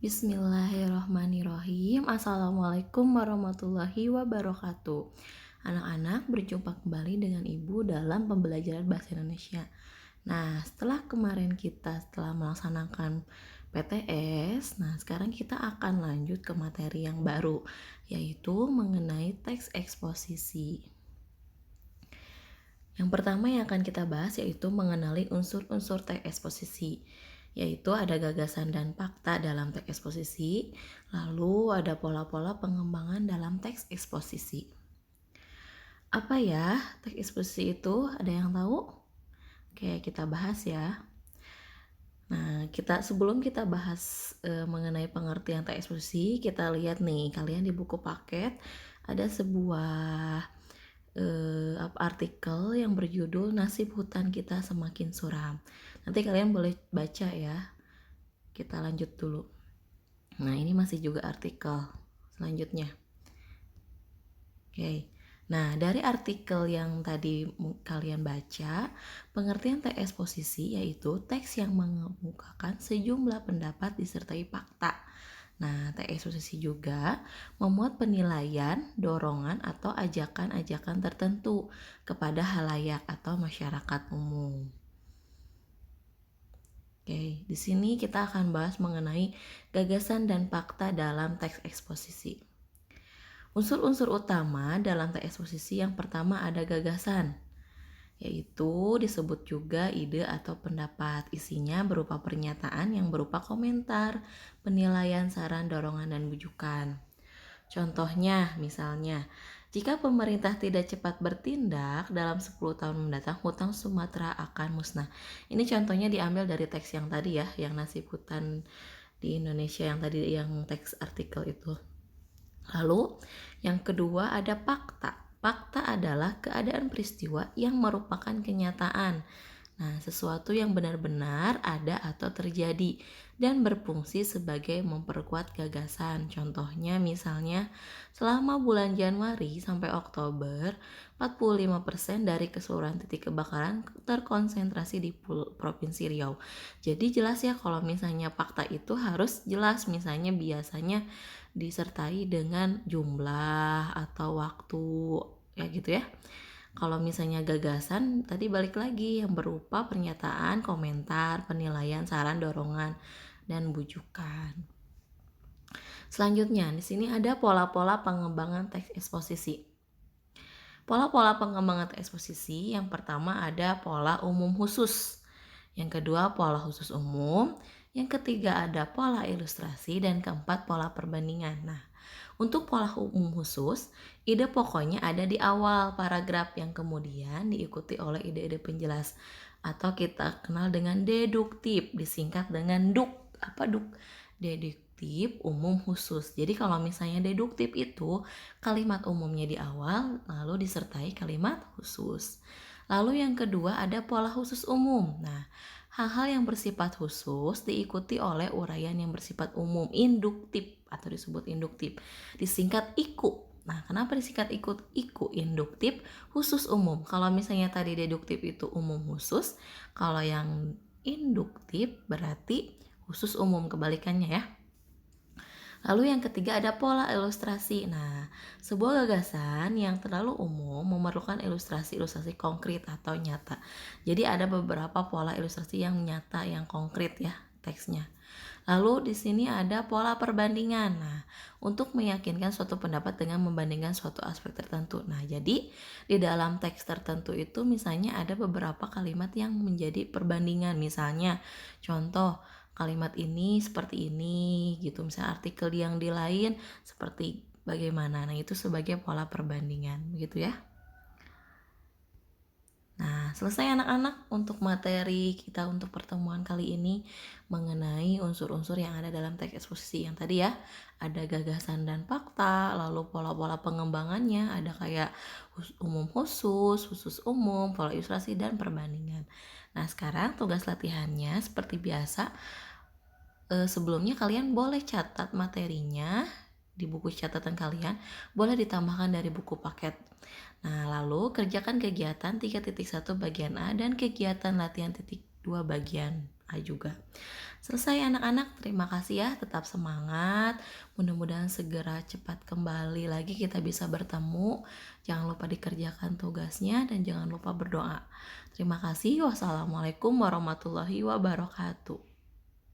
Bismillahirrahmanirrahim. Assalamualaikum warahmatullahi wabarakatuh. Anak-anak, berjumpa kembali dengan Ibu dalam pembelajaran bahasa Indonesia. Nah, setelah melaksanakan PTS, sekarang kita akan lanjut ke materi yang baru, yaitu mengenai teks eksposisi. Yang pertama yang akan kita bahas yaitu mengenali unsur-unsur teks eksposisi, yaitu ada gagasan dan fakta dalam teks eksposisi, lalu ada pola-pola pengembangan dalam teks eksposisi. Apa ya teks eksposisi itu? Ada yang tahu? Oke, kita bahas ya. Nah, sebelum kita bahas mengenai pengertian teks eksposisi, kita lihat nih, kalian di buku paket ada sebuah artikel yang berjudul Nasib Hutan Kita Semakin Suram. Nanti kalian boleh baca ya. Kita lanjut dulu. Nah, ini masih juga artikel selanjutnya. Oke. Nah, dari artikel yang tadi kalian baca, pengertian teks eksposisi yaitu teks yang mengemukakan sejumlah pendapat disertai fakta. Nah, teks eksposisi juga memuat penilaian, dorongan, atau ajakan-ajakan tertentu kepada halayak atau masyarakat umum. Oke, di sini kita akan bahas mengenai gagasan dan fakta dalam teks eksposisi. Unsur-unsur utama dalam teks eksposisi yang pertama ada gagasan, yaitu disebut juga ide atau pendapat. Isinya berupa pernyataan yang berupa komentar, penilaian, saran, dorongan, dan bujukan. Contohnya, misalnya, jika pemerintah tidak cepat bertindak, dalam 10 tahun mendatang hutan Sumatera akan musnah. Ini contohnya diambil dari teks yang tadi ya, yang nasib hutan di Indonesia yang tadi, yang teks artikel itu. Lalu, yang kedua ada fakta. Fakta adalah keadaan peristiwa yang merupakan kenyataan. Nah, sesuatu yang benar-benar ada atau terjadi dan berfungsi sebagai memperkuat gagasan. Contohnya misalnya, selama bulan Januari sampai Oktober, 45% dari keseluruhan titik kebakaran terkonsentrasi di Provinsi Riau. Jadi jelas ya, kalau misalnya fakta itu harus jelas, misalnya biasanya disertai dengan jumlah atau waktu, ya gitu ya. Kalau misalnya gagasan, tadi balik lagi yang berupa pernyataan, komentar, penilaian, saran, dorongan, dan bujukan. Selanjutnya, di sini ada pola-pola pengembangan teks eksposisi. Pola-pola pengembangan teks eksposisi, yang pertama ada pola umum khusus. Yang kedua, pola khusus umum. Yang ketiga ada pola ilustrasi, dan keempat pola perbandingan. Nah, untuk pola umum khusus, ide pokoknya ada di awal paragraf yang kemudian diikuti oleh ide-ide penjelas atau kita kenal dengan deduktif, disingkat dengan DUK. Apa DUK? Deduktif umum khusus. Jadi kalau misalnya deduktif itu kalimat umumnya di awal lalu disertai kalimat khusus. Lalu yang kedua ada pola khusus umum. Nah, hal-hal yang bersifat khusus diikuti oleh uraian yang bersifat umum, induktif atau disebut induktif, disingkat IKU. Nah, kenapa disingkat IKU induktif khusus umum? Kalau misalnya tadi deduktif itu umum khusus, kalau yang induktif berarti khusus umum, kebalikannya ya. Lalu yang ketiga ada pola ilustrasi. Nah, sebuah gagasan yang terlalu umum memerlukan ilustrasi-ilustrasi konkret atau nyata. Jadi ada beberapa pola ilustrasi yang nyata, yang konkret ya teksnya. Lalu di sini ada pola perbandingan. Nah, untuk meyakinkan suatu pendapat dengan membandingkan suatu aspek tertentu. Nah, jadi di dalam teks tertentu itu misalnya ada beberapa kalimat yang menjadi perbandingan. Misalnya, contoh kalimat ini seperti ini gitu. Misalnya artikel yang di lain seperti bagaimana. Nah, itu sebagai pola perbandingan, begitu ya. Nah, selesai anak-anak untuk materi kita untuk pertemuan kali ini mengenai unsur-unsur yang ada dalam teks eksposisi yang tadi ya. Ada gagasan dan fakta, lalu pola-pola pengembangannya, ada kayak umum khusus, khusus umum, pola ilustrasi, dan perbandingan. Nah, sekarang tugas latihannya seperti biasa. Sebelumnya kalian boleh catat materinya di buku catatan kalian, boleh ditambahkan dari buku paket. Nah, lalu kerjakan kegiatan 3.1 bagian A dan kegiatan latihan 2 bagian A juga. Selesai anak-anak, terima kasih ya, tetap semangat. Mudah-mudahan segera cepat kembali lagi kita bisa bertemu. Jangan lupa dikerjakan tugasnya dan jangan lupa berdoa. Terima kasih. Wassalamualaikum warahmatullahi wabarakatuh.